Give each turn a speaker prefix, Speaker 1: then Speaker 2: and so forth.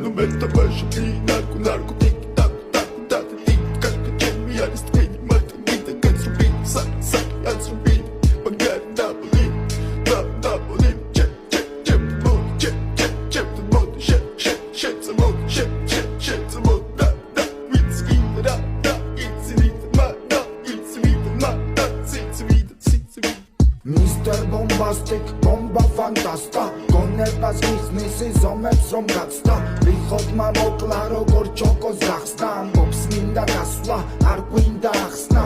Speaker 1: Nu meta başı narko narko tik tak tak tak tik kanka çemi yarıst beni mata gita kaçır beni sak yansır beni Bagar double double check the mod shit the mod shit the mod da it's wieder da it's wieder
Speaker 2: Mr. Bombastic, bomba fantasta Გონებას მიხნისი ზომებს რომ გაცდა რიხოდმა მოკლა როგორ ჩოკოს გახსნა ამბობს მინდა გასვლა არ გვინდა ახსნა